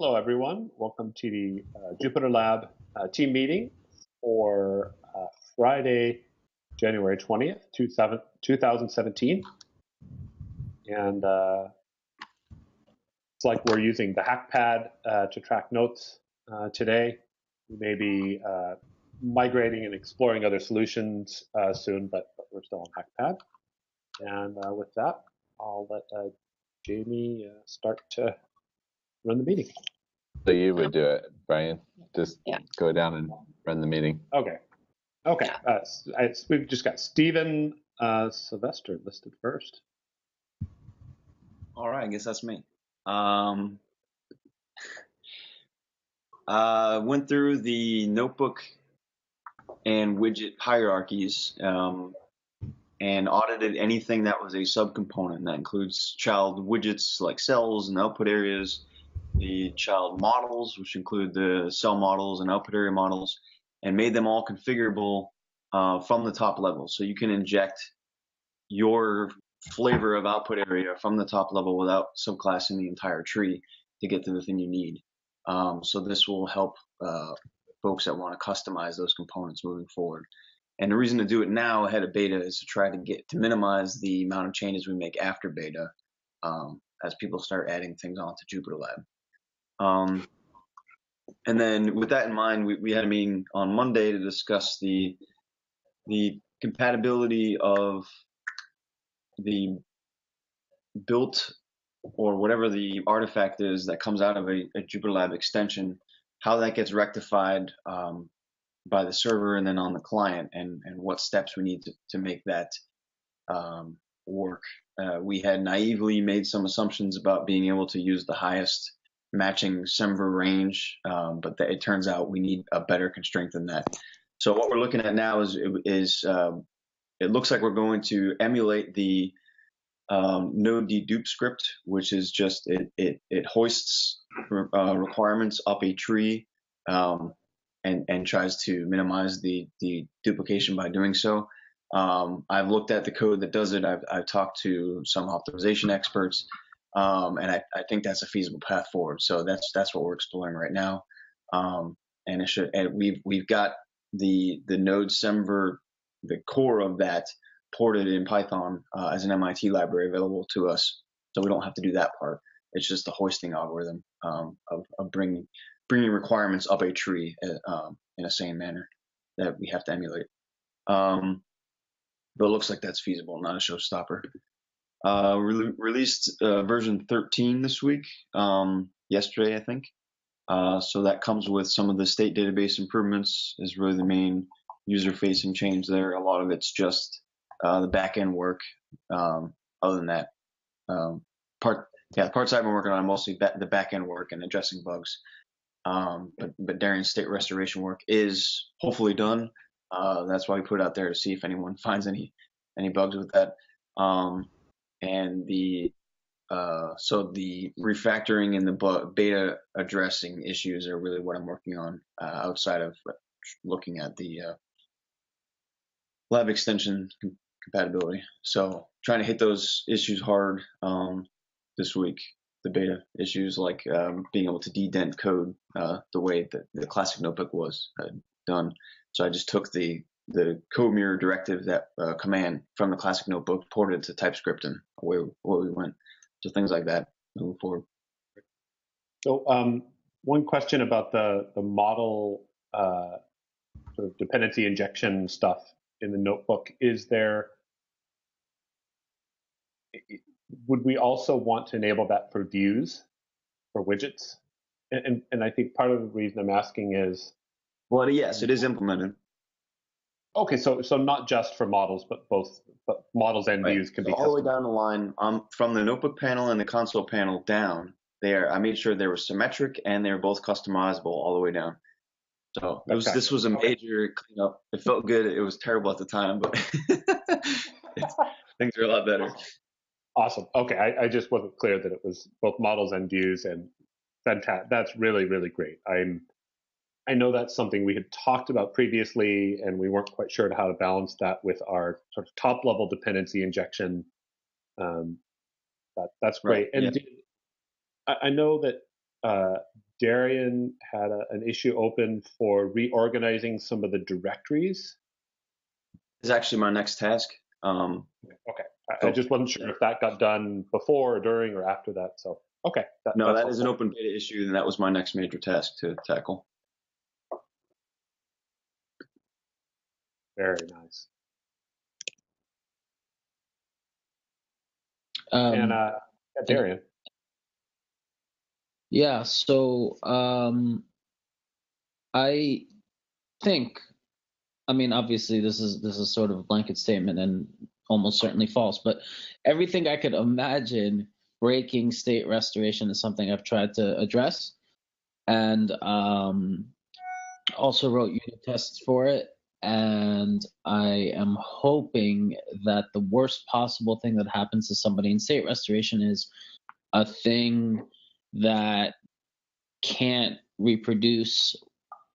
Hello, everyone. Welcome to the JupyterLab team meeting for Friday, January 20th, 2017. And it's like we're using the HackPad to track notes today. We may be migrating and exploring other solutions soon, but we're still on HackPad. And with that, I'll let Jamie start to run the meeting. So you would do it, Brian. Just go down and run the meeting. Okay. Okay. Yeah. We've just got Stephen Sylvester listed first. All right. I guess that's me. Went through the notebook and widget hierarchies and audited anything that was a subcomponent. That includes child widgets like cells and output areas, the child models, which include the cell models and output area models, and made them all configurable from the top level. So you can inject your flavor of output area from the top level without subclassing the entire tree to get to the thing you need. So this will help folks that want to customize those components moving forward. And the reason to do it now ahead of beta is to try to minimize the amount of changes we make after beta as people start adding things onto JupyterLab. And then with that in mind, we had a meeting on Monday to discuss the compatibility of the built or whatever the artifact is that comes out of a JupyterLab extension, how that gets rectified by the server and then on the client, and what steps we need to make that work. We had naively made some assumptions about being able to use the highest matching semver range, but it turns out we need a better constraint than that. So what we're looking at now is it looks like we're going to emulate the node dedupe script, which is just it hoists requirements up a tree and tries to minimize the duplication by doing so. I've looked at the code that does it. I've talked to some optimization experts. And I think that's a feasible path forward. So that's what we're exploring right now. And we've got the node semver, the core of that, ported in Python as an MIT library available to us. So we don't have to do that part. It's just the hoisting algorithm of bringing requirements up a tree in a same manner that we have to emulate. But it looks like that's feasible, not a showstopper. Released version 13 this week, yesterday, I think. So that comes with some of the state database improvements is really the main user-facing change there. A lot of it's just the back-end work. Other than that, the parts I've been working on are mostly the back-end work and addressing bugs. But Darian's state restoration work is hopefully done. That's why we put it out there to see if anyone finds any bugs with that. And so the refactoring and the beta addressing issues are really what I'm working on outside of looking at the lab extension compatibility. So trying to hit those issues hard this week. The beta issues like being able to dedent code the way that the classic notebook was done. So I just took the code mirror directive, that command from the classic notebook, ported to TypeScript, and away we went. So things like that moving forward. So one question about the model sort of dependency injection stuff in the notebook. Would we also want to enable that for views, for widgets? And I think part of the reason I'm asking is, well, yes, it is implemented. Okay, so not just for models, but models and views can be all the way down the line, from the notebook panel and the console panel down there. I made sure they were symmetric and they were both customizable all the way down. So this was a major cleanup. It felt good. It was terrible at the time, but things are a lot better. Awesome. Okay, I just wasn't clear that it was both models and views, and fantastic. That's really, really great. I know that's something we had talked about previously, and we weren't quite sure how to balance that with our sort of top-level dependency injection. That's great. Right, and I know that Darian had an issue open for reorganizing some of the directories. It's actually my next task. Okay, I just wasn't sure if that got done before or during or after that. So, okay. No, that is an open beta issue, and that was my next major task to tackle. Very nice. And Darian. Yeah, so I think, I mean, obviously this is sort of a blanket statement and almost certainly false, but everything I could imagine breaking state restoration is something I've tried to address, and also wrote unit tests for it. And I am hoping that the worst possible thing that happens to somebody in state restoration is a thing that can't reproduce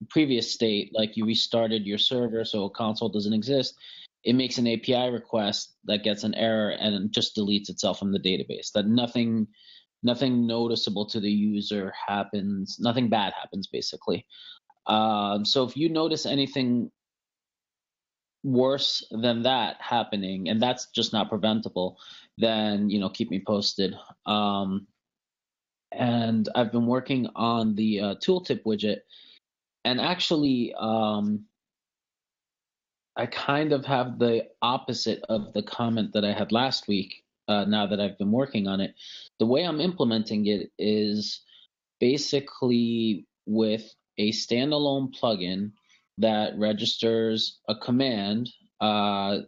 previous state, like you restarted your server so a console doesn't exist. It makes an API request that gets an error and just deletes itself from the database. That nothing noticeable to the user happens, nothing bad happens basically. So if you notice anything worse than that happening, and that's just not preventable, then keep me posted. And I've been working on the Tooltip widget, and actually I kind of have the opposite of the comment that I had last week. Now that I've been working on it, the way I'm implementing it is basically with a standalone plugin that registers a command one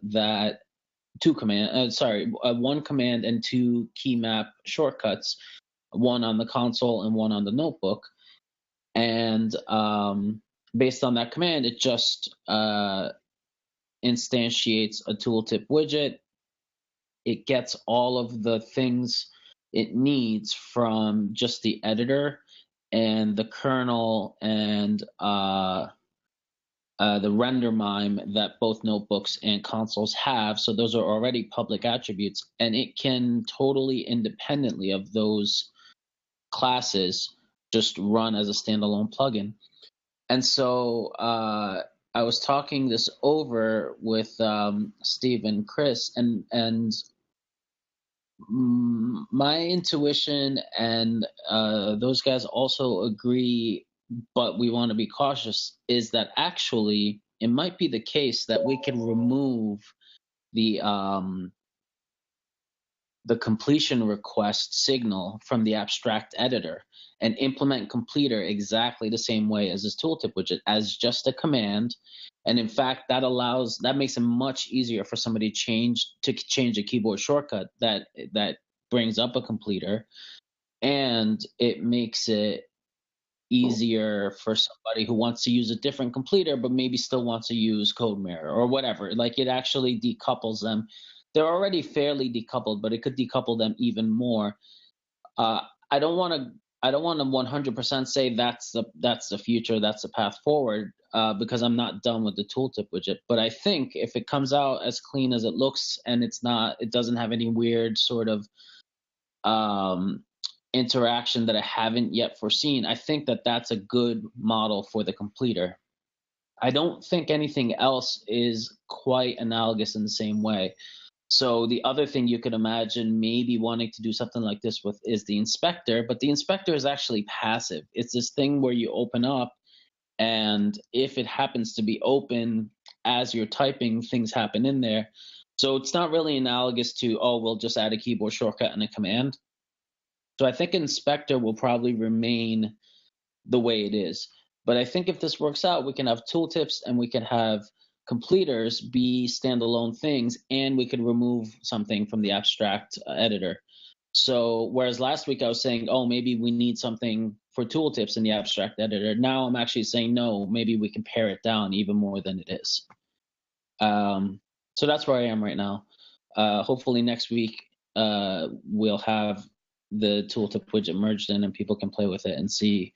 command and two key map shortcuts, one on the console and one on the notebook. And based on that command, it just instantiates a Tooltip widget. It gets all of the things it needs from just the editor and the kernel and the render mime that both notebooks and consoles have. So those are already public attributes, and it can totally independently of those classes just run as a standalone plugin. And so I was talking this over with Steve and Chris, and my intuition and those guys also agree, but we want to be cautious, is that actually it might be the case that we can remove the completion request signal from the abstract editor and implement completer exactly the same way as this Tooltip widget, as just a command. And in fact, that makes it much easier for somebody to change a keyboard shortcut that brings up a completer, and it makes it easier for somebody who wants to use a different completer but maybe still wants to use code mirror or whatever. Like, it actually decouples them. They're already fairly decoupled, but it could decouple them even more. I don't want to 100% say that's the future, that's the path forward, because I'm not done with the Tooltip widget. But I think if it comes out as clean as it looks, and it doesn't have any weird sort of interaction that I haven't yet foreseen, I think that that's a good model for the completer. I don't think anything else is quite analogous in the same way. So the other thing you could imagine maybe wanting to do something like this with is the inspector, but the inspector is actually passive. It's this thing where you open up, and if it happens to be open as you're typing, things happen in there. So it's not really analogous to, we'll just add a keyboard shortcut and a command. So I think inspector will probably remain the way it is. But I think if this works out, we can have tooltips and we can have completers be standalone things, and we could remove something from the abstract editor. So whereas last week I was saying, maybe we need something for tooltips in the abstract editor, now I'm actually saying, no, maybe we can pare it down even more than it is. So that's where I am right now. Hopefully next week we'll have the Tooltip widget merged in and people can play with it and see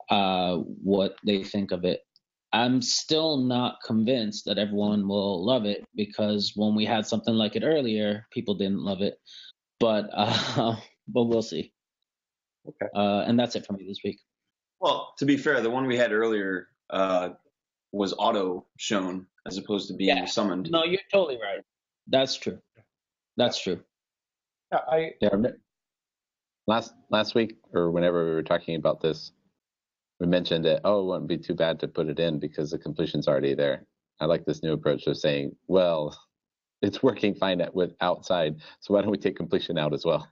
what they think of it. I'm still not convinced that everyone will love it, because when we had something like it earlier, people didn't love it. But we'll see. Okay. And that's it for me this week. Well, to be fair, the one we had earlier was auto shown as opposed to being summoned. No, you're totally right. That's true. That's true. Yeah. Last week or whenever we were talking about this, we mentioned that, oh, it wouldn't be too bad to put it in because the completion's already there. I like this new approach of saying, well, it's working fine with outside, so why don't we take completion out as well?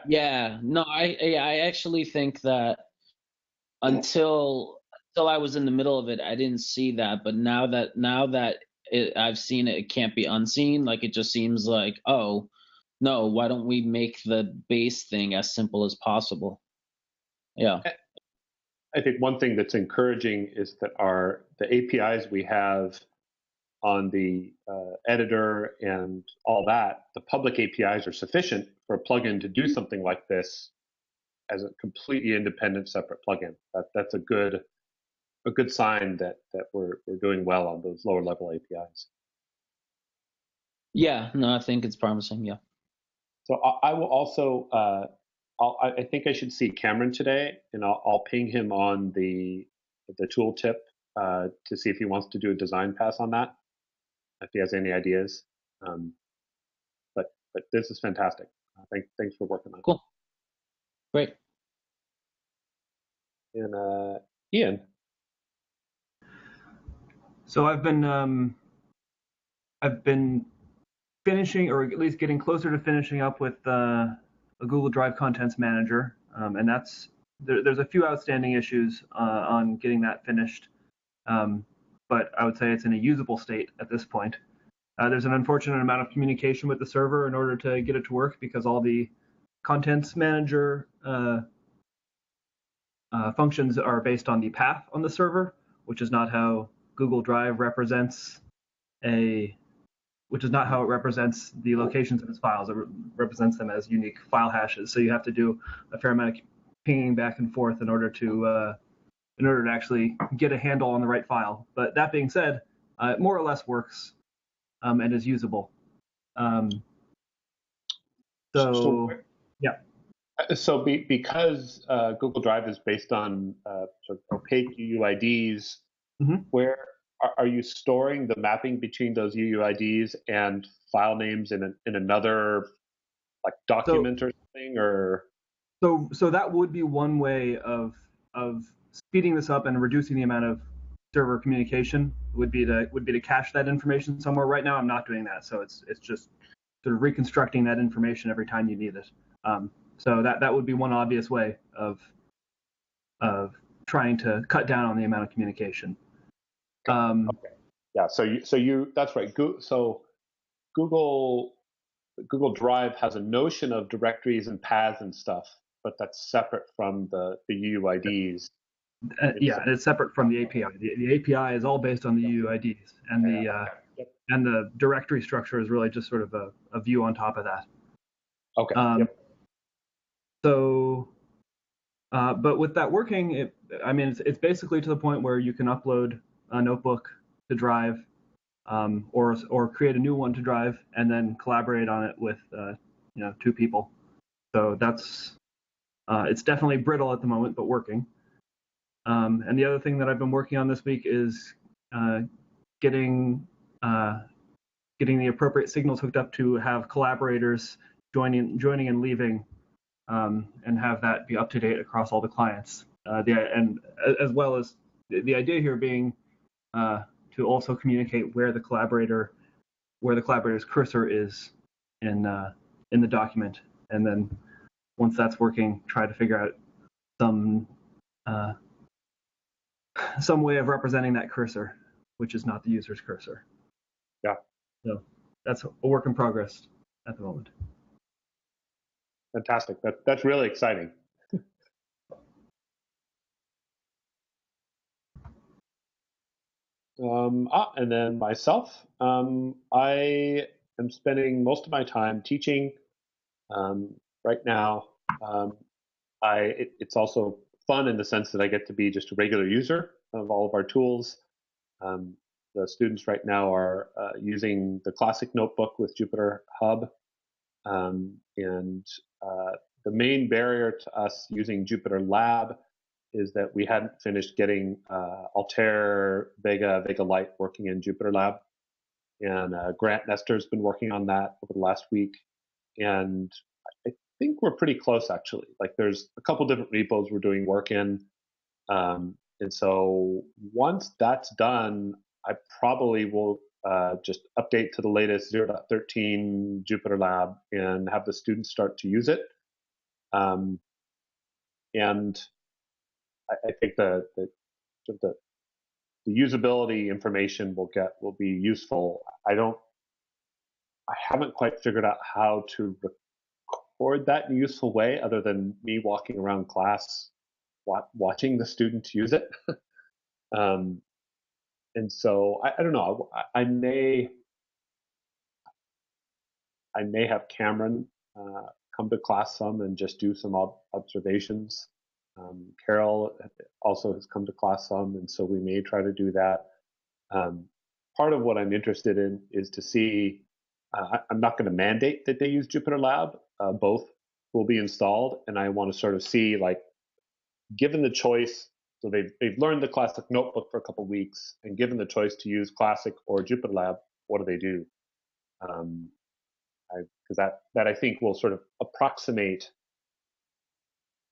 Yeah. No, I actually think that until I was in the middle of it, I didn't see that. But now that I've seen it, it can't be unseen. Like, it just seems like, oh no, why don't we make the base thing as simple as possible? Yeah. I think one thing that's encouraging is that the APIs we have on the editor and all that, the public APIs are sufficient for a plugin to do something like this as a completely independent, separate plugin. That's a good sign that we're doing well on those lower level APIs. Yeah. No, I think it's promising. Yeah. So I will also. I think I should see Cameron today, and I'll ping him on the tooltip to see if he wants to do a design pass on that, if he has any ideas. But this is fantastic. Thanks for working on it. Cool. Great. And Ian. So I've been finishing, or at least getting closer to finishing up with a Google Drive Contents Manager, and there's a few outstanding issues on getting that finished, but I would say it's in a usable state at this point. There's an unfortunate amount of communication with the server in order to get it to work, because all the Contents Manager functions are based on the path on the server, which is not how Google Drive represents which is not how it represents the locations of its files. It represents them as unique file hashes. So you have to do a fair amount of pinging back and forth in order to actually get a handle on the right file. But that being said, it more or less works and is usable. So because Google Drive is based on sort of opaque UUIDs, where are you storing the mapping between those UUIDs and file names in another like document or something? Or so that would be one way of speeding this up and reducing the amount of server communication. Would be to cache that information somewhere. Right now, I'm not doing that, so it's just sort of reconstructing that information every time you need it. So that would be one obvious way of trying to cut down on the amount of communication. Okay. Yeah. So you that's right. So Google Drive has a notion of directories and paths and stuff, but that's separate from the UUIDs. Yeah, it's separate from the API. The API is all based on the UUIDs, and and the directory structure is really just sort of a view on top of that. Okay. So, but with that working, it's basically to the point where you can upload a notebook to Drive, or create a new one to Drive, and then collaborate on it with two people. So that's it's definitely brittle at the moment, but working. And the other thing that I've been working on this week is getting the appropriate signals hooked up to have collaborators joining and leaving, and have that be up to date across all the clients. And as well as the idea here being to also communicate where the collaborator's cursor is in the document, and then once that's working, try to figure out some way of representing that cursor, which is not the user's cursor. Yeah. So that's a work in progress at the moment. Fantastic. That's really exciting. And then myself, I am spending most of my time teaching right now. It's also fun in the sense that I get to be just a regular user of all of our tools. The students right now are using the classic notebook with Jupyter Hub, and the main barrier to us using JupyterLab is that we hadn't finished getting Altair, Vega, Vega Lite working in JupyterLab. And Grant Nestor's been working on that over the last week. And I think we're pretty close, actually. Like there's a couple different repos we're doing work in. And so once that's done, I probably will just update to the latest 0.13 JupyterLab and have the students start to use it. And I think the usability information will be useful. I haven't quite figured out how to record that in a useful way, other than me walking around class watching the students use it. And so I don't know. I may have Cameron come to class some and just do some observations. Carol also has come to class some, and so we may try to do that. Part of what I'm interested in is to see. I'm not going to mandate that they use JupyterLab. Both will be installed, and I want to sort of see, like, given the choice. So they've learned the Classic Notebook for a couple of weeks, and given the choice to use Classic or JupyterLab, what do they do? Because that I think will sort of approximate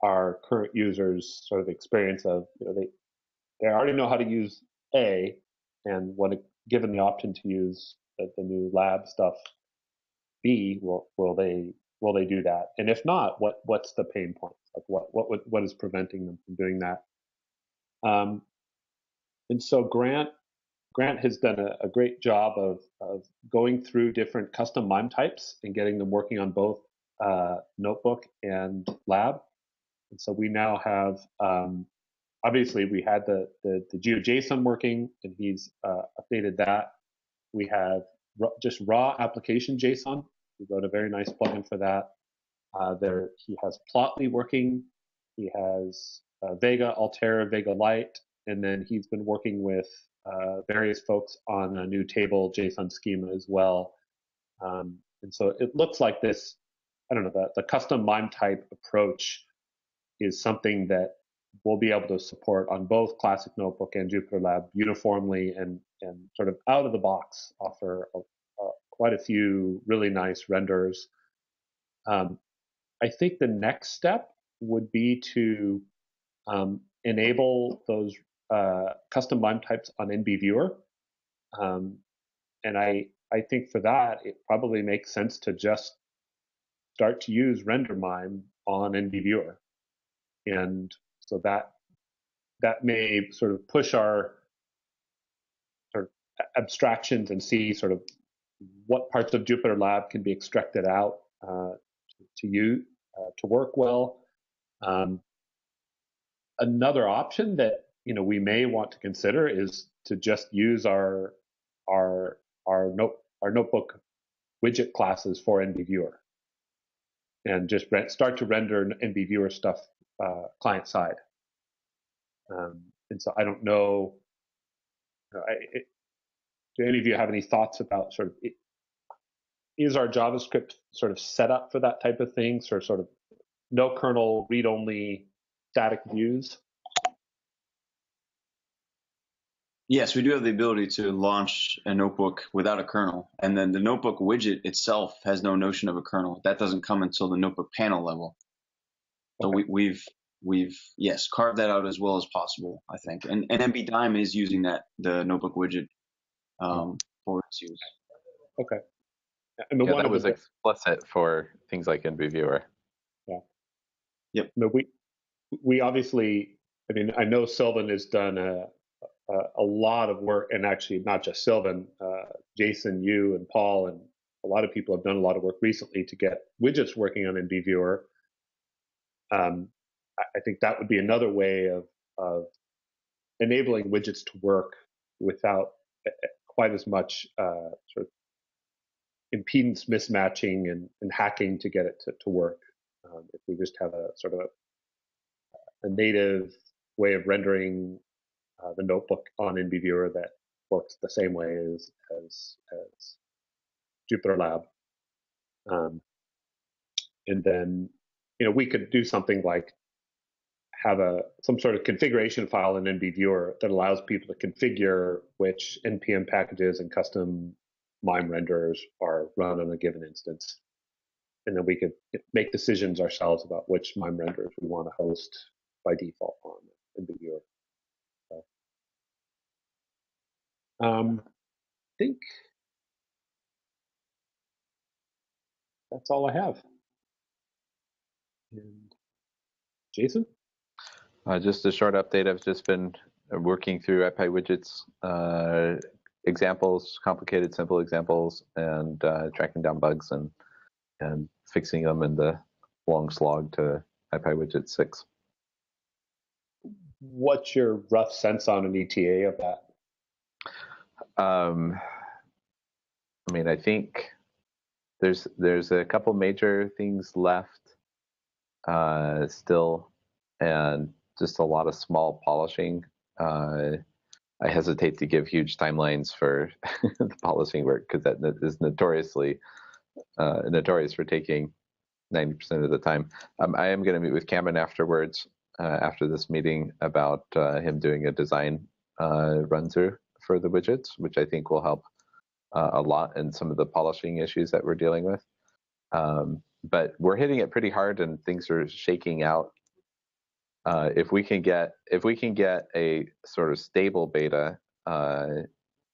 our current users' sort of experience of, they already know how to use A, and given the option to use the new lab stuff, B, will they do that? And if not, what's the pain point? Like what is preventing them from doing that? And so Grant has done a great job of going through different custom MIME types and getting them working on both notebook and lab. And so we now have, obviously we had the GeoJSON working, and he's updated that. We have just raw application JSON. We wrote a very nice plugin for that. He has Plotly working. He has Vega, Altair, Vega Lite, and then he's been working with various folks on a new table JSON schema as well. And so it looks like this, I don't know, the custom MIME type approach is something that we'll be able to support on both Classic Notebook and JupyterLab uniformly, and sort of out of the box offer quite a few really nice renders. I think the next step would be to enable those custom MIME types on NBViewer. And I think for that, it probably makes sense to just start to use render MIME on NBViewer. And so that may sort of push our sort of abstractions and see sort of what parts of JupyterLab can be extracted out to work well. Another option that we may want to consider is to just use our notebook widget classes for NBViewer, and just start to render NBViewer stuff client side. And so I don't know. Do any of you have any thoughts about sort of is our JavaScript sort of set up for that type of thing? Sort of no kernel, read-only, static views? Yes, we do have the ability to launch a notebook without a kernel, and then the notebook widget itself has no notion of a kernel. That doesn't come until the notebook panel level. So okay. We've carved that out as well as possible, I think. And NBDime is using the notebook widget for its use. Okay. And that was explicit for things like NBViewer. Yeah. Yep. No, we obviously, I know Sylvan has done a lot of work, and actually not just Sylvan, Jason, you, and Paul, and a lot of people have done a lot of work recently to get widgets working on NBViewer. I think that would be another way of enabling widgets to work without quite as much sort of impedance mismatching and hacking to get it to work. If we just have a sort of a native way of rendering the notebook on NBViewer that works the same way as JupyterLab. And then, we could do something like have some sort of configuration file in NBViewer that allows people to configure which npm packages and custom MIME renderers are run on a given instance. And then we could make decisions ourselves about which MIME renderers we want to host by default on NBViewer. So, I think that's all I have. And Jason? Just a short update. I've just been working through IPyWidgets examples, complicated, simple examples, and tracking down bugs and fixing them in the long slog to IPyWidget 6. What's your rough sense on an ETA of that? I mean, I think there's a couple major things left still, and just a lot of small polishing. I hesitate to give huge timelines for the polishing work because that is notorious for taking 90% of the time. I am going to meet with Cameron afterwards, after this meeting, about him doing a design run through for the widgets, which I think will help a lot in some of the polishing issues that we're dealing with. But we're hitting it pretty hard, and things are shaking out. If we can get a sort of stable beta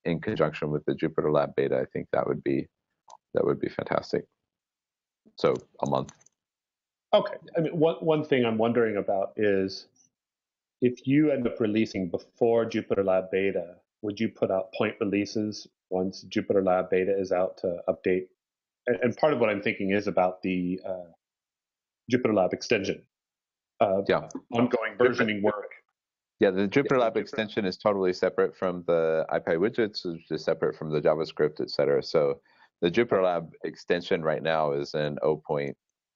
in conjunction with the JupyterLab beta, I think that would be fantastic. So a month. Okay. I mean, one thing I'm wondering about is if you end up releasing before JupyterLab beta, would you put out point releases once JupyterLab beta is out to update? And part of what I'm thinking is about the JupyterLab extension. Ongoing versioning work. Yeah, the JupyterLab extension is totally separate from the IPyWidgets, which is separate from the JavaScript, et cetera. So the JupyterLab extension right now is in 0.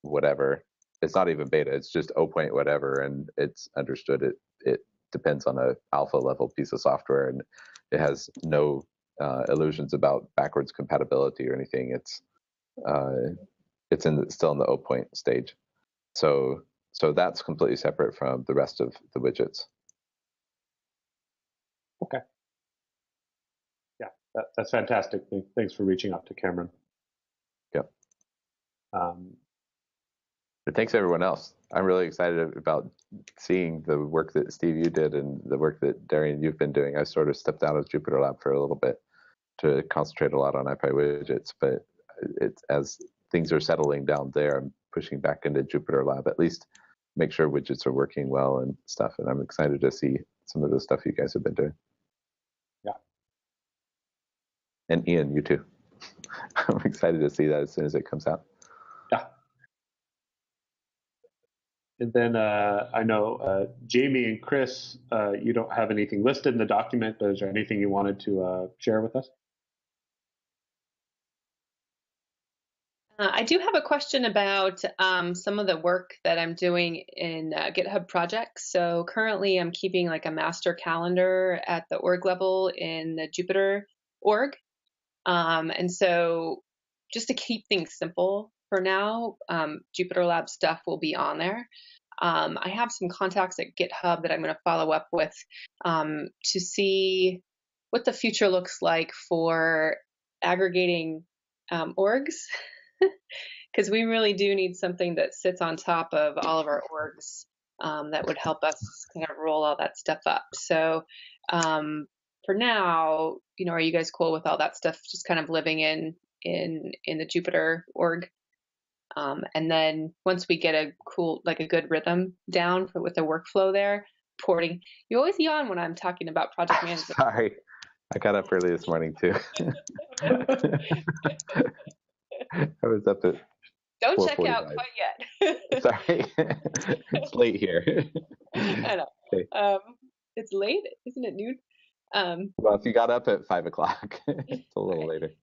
whatever. It's not even beta, it's just 0. whatever, and it's understood it depends on a alpha level piece of software, and it has no illusions about backwards compatibility or anything. It's still in the 0. stage. So that's completely separate from the rest of the widgets. Okay. Yeah, that's fantastic. Thanks for reaching out to Cameron. Yep. But thanks everyone else. I'm really excited about seeing the work that Steve, you did, and the work that Darian, you've been doing. I sort of stepped out of JupyterLab for a little bit to concentrate a lot on IPyWidgets, but as things are settling down there, I'm pushing back into JupyterLab, at least make sure widgets are working well and stuff. And I'm excited to see some of the stuff you guys have been doing. Yeah. And Ian, you too. I'm excited to see that as soon as it comes out. Yeah. And then I know Jamie and Chris, you don't have anything listed in the document, but is there anything you wanted to share with us? I do have a question about some of the work that I'm doing in GitHub projects. So currently I'm keeping like a master calendar at the org level in the Jupyter org. And so just to keep things simple for now, JupyterLab stuff will be on there. I have some contacts at GitHub that I'm going to follow up with to see what the future looks like for aggregating orgs. Because we really do need something that sits on top of all of our orgs that would help us kind of roll all that stuff up. So for now, are you guys cool with all that stuff just kind of living in the Jupyter org? And then once we get a good rhythm down with the workflow there, porting. You always yawn when I'm talking about project management. Sorry, I got up early this morning too. I was up at Don't check out quite yet. Sorry, it's late here. I know. Okay. It's late, isn't it noon? Well, if you got up at 5 o'clock, it's a little later.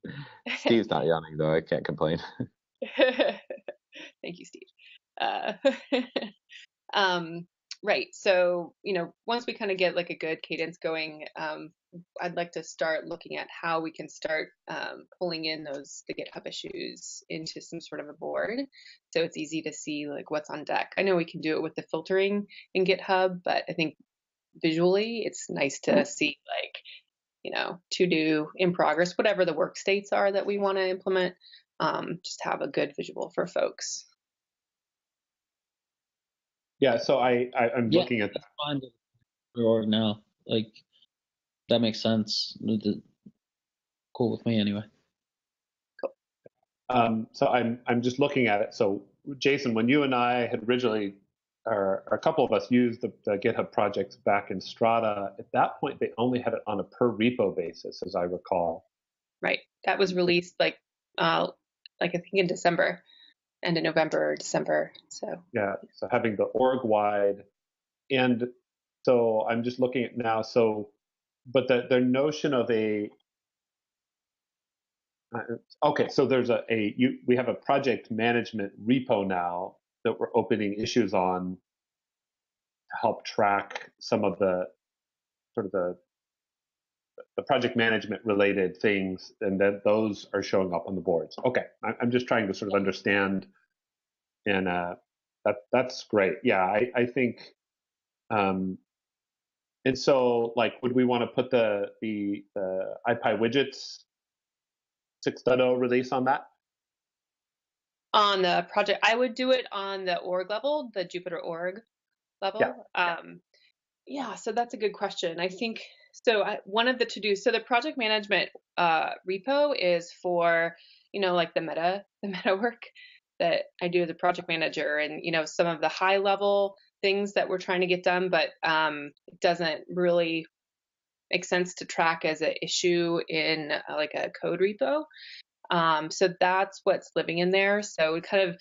Steve's not yawning though. I can't complain. Thank you, Steve. Right. So, once we kind of get like a good cadence going, I'd like to start looking at how we can start pulling in the GitHub issues into some sort of a board, so it's easy to see like what's on deck. I know we can do it with the filtering in GitHub, but I think visually it's nice to see like, to do, in progress, whatever the work states are that we want to implement. Just have a good visual for folks. Yeah, so I'm looking at that's fine or now. Like, that makes sense. Cool with me anyway. Cool. So I'm just looking at it. So Jason, when you and I had originally, or a couple of us used the GitHub projects back in Strata, at that point they only had it on a per repo basis, as I recall. Right. That was released like I think in December. End of November or December. So yeah, so having the org wide, and so I'm just looking at now. So, but the notion of a okay, so there's we have a project management repo now that we're opening issues on to help track some of the sort of the project management related things, and that those are showing up on the boards. Okay, I'm just trying to sort of understand. And that's great. Yeah, I think, and so like, would we want to put the IPy widgets 6.0 release on that? On the project, I would do it on the org level, the Jupyter org level. Yeah, so that's a good question. I think so. One of the to-dos, so the project management repo is for like the meta work that I do as a project manager, and some of the high level things that we're trying to get done, but it doesn't really make sense to track as an issue in like a code repo. So that's what's living in there. So kind of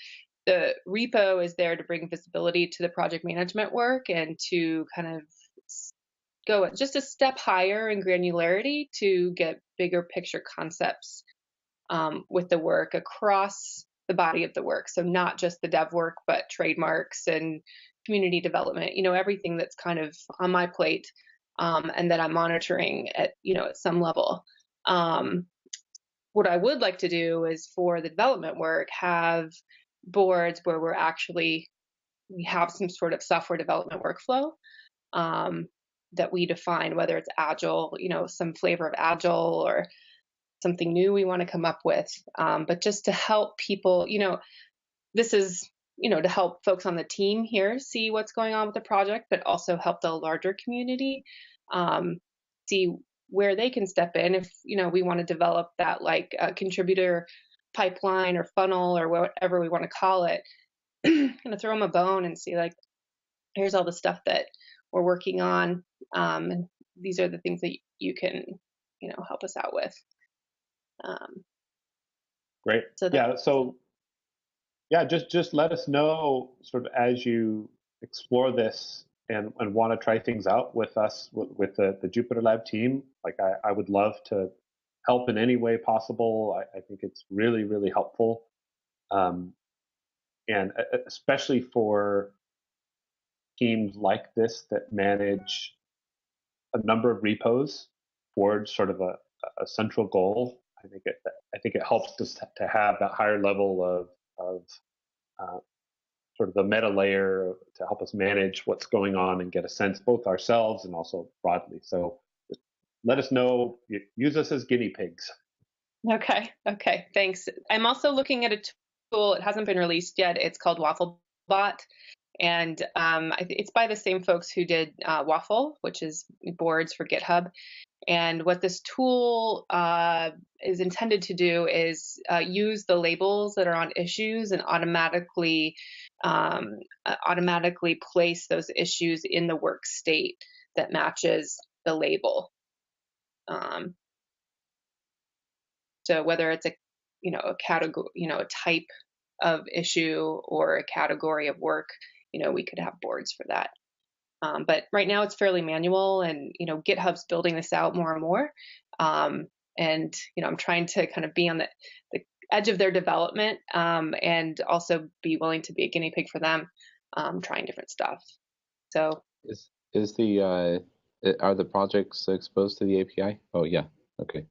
the repo is there to bring visibility to the project management work and to kind of go just a step higher in granularity to get bigger picture concepts with the work across the body of the work. So not just the dev work, but trademarks and community development, everything that's kind of on my plate and that I'm monitoring at some level. What I would like to do is for the development work, have boards where we have some sort of software development workflow that we define, whether it's agile, some flavor of agile or something new we want to come up with. But just to help people, this is, to help folks on the team here see what's going on with the project, but also help the larger community see where they can step in if, we want to develop that like contributor pipeline or funnel or whatever we want to call it, kind of throw them a bone and see like, here's all the stuff that we're working on. And these are the things that you can, help us out with. Great. Just let us know sort of as you explore this and want to try things out with us, with the JupyterLab team. Like I would love to help in any way possible. I think it's really, really helpful. And especially for teams like this that manage a number of repos towards sort of a central goal. I think it helps to have that higher level of sort of the meta layer to help us manage what's going on and get a sense both ourselves and also broadly. So just let us know. Use us as guinea pigs. Okay, thanks. I'm also looking at a tool. It hasn't been released yet. It's called Waffle Bot. And it's by the same folks who did Waffle, which is boards for GitHub. And what this tool is intended to do is use the labels that are on issues and automatically place those issues in the work state that matches the label. So whether it's a category, a type of issue or a category of work, we could have boards for that. But right now it's fairly manual, and GitHub's building this out more and more. And I'm trying to kind of be on the edge of their development and also be willing to be a guinea pig for them, trying different stuff. So is the are the projects exposed to the API? Oh yeah, okay.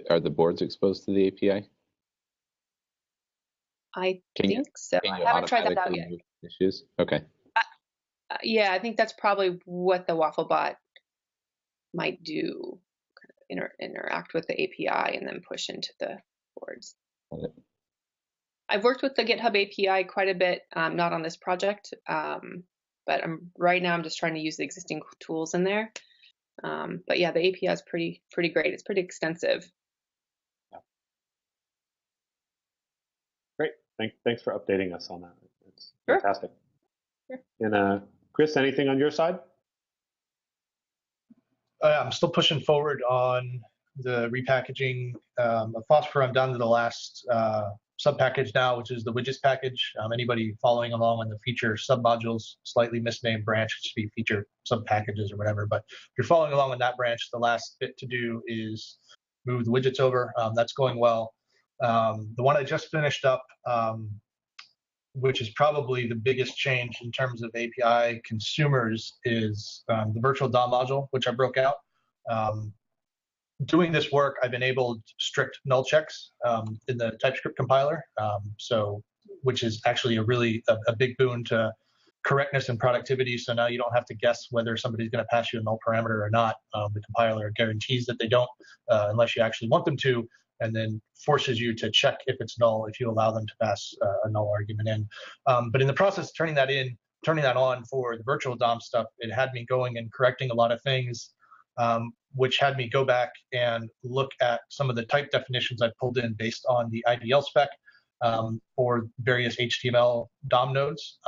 Are the boards exposed to the API? I think so. I haven't tried that out yet. Issues? Okay. Yeah, I think that's probably what the Waffle bot might do, interact with the API and then push into the boards. I've worked with the GitHub API quite a bit, not on this project, but right now I'm just trying to use the existing tools in there. But yeah, the API is pretty great. It's pretty extensive. Great. Thanks for updating us on that. It's Sure. fantastic. Sure. And Chris, anything on your side? I'm still pushing forward on the repackaging of Phosphor. I'm down to the last subpackage now, which is the widgets package. Anybody following along on the feature submodules, slightly misnamed branch, it should be feature subpackages or whatever. But if you're following along on that branch, the last bit to do is move the widgets over. That's going well. The one I just finished up, which is probably the biggest change in terms of API consumers, is the virtual DOM module, which I broke out. Doing this work, I've enabled strict null checks in the TypeScript compiler, which is actually a big boon to correctness and productivity. So now you don't have to guess whether somebody's going to pass you a null parameter or not. The compiler guarantees that they don't, unless you actually want them to, and then forces you to check if it's null if you allow them to pass a null argument in. But in the process of turning that on for the virtual DOM stuff, it had me going and correcting a lot of things, which had me go back and look at some of the type definitions I pulled in based on the IDL spec for various HTML DOM nodes.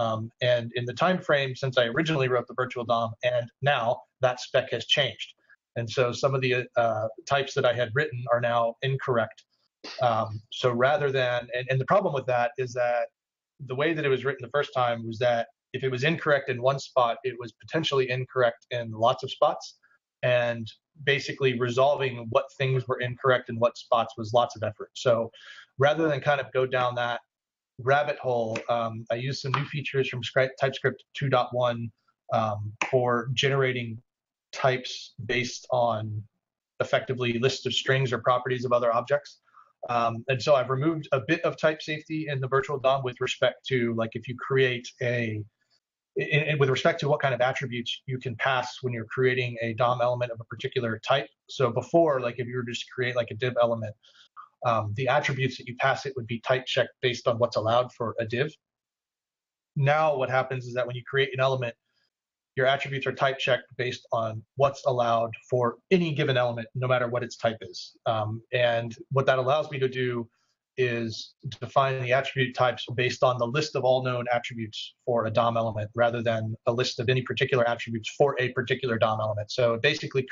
And in the time frame since I originally wrote the virtual DOM and now, that spec has changed. And so some of the types that I had written are now incorrect. So rather than, and the problem with that is that the way that it was written the first time was that if it was incorrect in one spot, it was potentially incorrect in lots of spots. And basically resolving what things were incorrect in what spots was lots of effort. So rather than kind of go down that rabbit hole, I used some new features from TypeScript 2.1 for generating types based on effectively lists of strings or properties of other objects. And so I've removed a bit of type safety in the virtual DOM with respect to, like, if you create with respect to what kind of attributes you can pass when you're creating a DOM element of a particular type. So before, like if you were just to create like a div element, the attributes that you pass it would be type checked based on what's allowed for a div. Now what happens is that when you create an element, your attributes are type checked based on what's allowed for any given element, no matter what its type is. And what that allows me to do is define the attribute types based on the list of all known attributes for a DOM element, rather than a list of any particular attributes for a particular DOM element. So it basically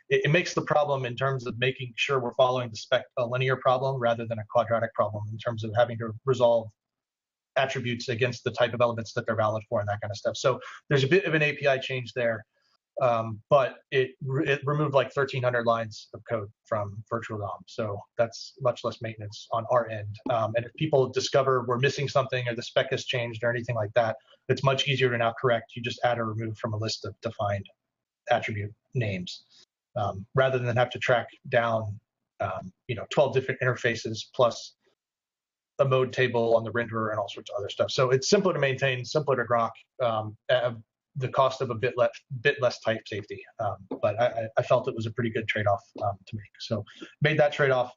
it makes the problem in terms of making sure we're following the spec a linear problem rather than a quadratic problem in terms of having to resolve attributes against the type of elements that they're valid for and that kind of stuff. So there's a bit of an API change there. But it removed like 1,300 lines of code from virtual DOM. So that's much less maintenance on our end. And if people discover we're missing something or the spec has changed or anything like that, it's much easier to now correct. You just add or remove from a list of defined attribute names, rather than have to track down 12 different interfaces plus a mode table on the renderer and all sorts of other stuff. So it's simpler to maintain, simpler to grok, at the cost of a bit less type safety. But I felt it was a pretty good trade-off to make. So made that trade-off.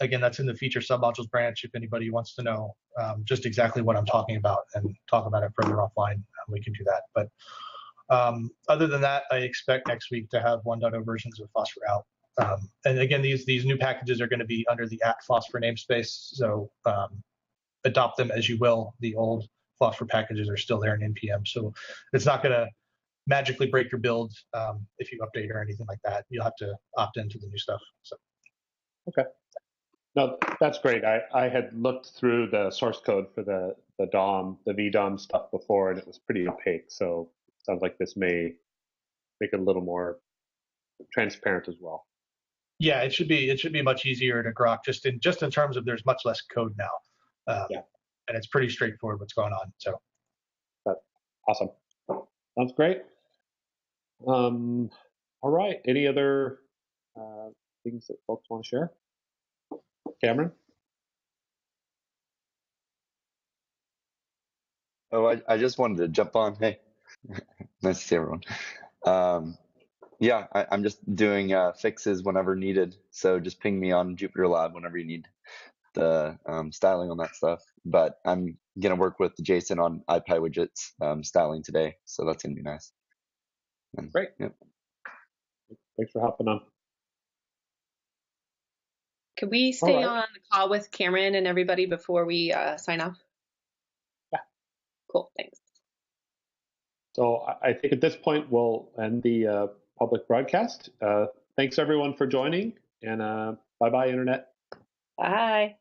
Again, that's in the feature submodules branch. If anybody wants to know just exactly what I'm talking about and talk about it further offline, we can do that. But other than that, I expect next week to have 1.0 versions of Phosphor out. And again, these new packages are going to be under the @Phosphor namespace. So adopt them as you will. The old Phosphor packages are still there in NPM. So it's not going to magically break your build if you update or anything like that. You'll have to opt into the new stuff. So. Okay. No, that's great. I had looked through the source code for the DOM, the VDOM stuff before, and it was pretty opaque. So it sounds like this may make it a little more transparent as well. Yeah, it should be much easier to grok just in terms of there's much less code now. Yeah. And it's pretty straightforward what's going on. So. Awesome. Sounds great. All right. Any other things that folks want to share? Cameron? Oh, I just wanted to jump on. Hey, nice to see everyone. Yeah, I'm just doing fixes whenever needed. So just ping me on JupyterLab whenever you need the styling on that stuff. But I'm going to work with Jason on IPyWidgets styling today. So that's going to be nice. And, Great. Yep. Thanks for hopping on. Could we stay on the call with Cameron and everybody before we sign off? Yeah. Cool, thanks. So I think at this point we'll end the public broadcast. Thanks everyone for joining, and bye-bye, Internet. Bye.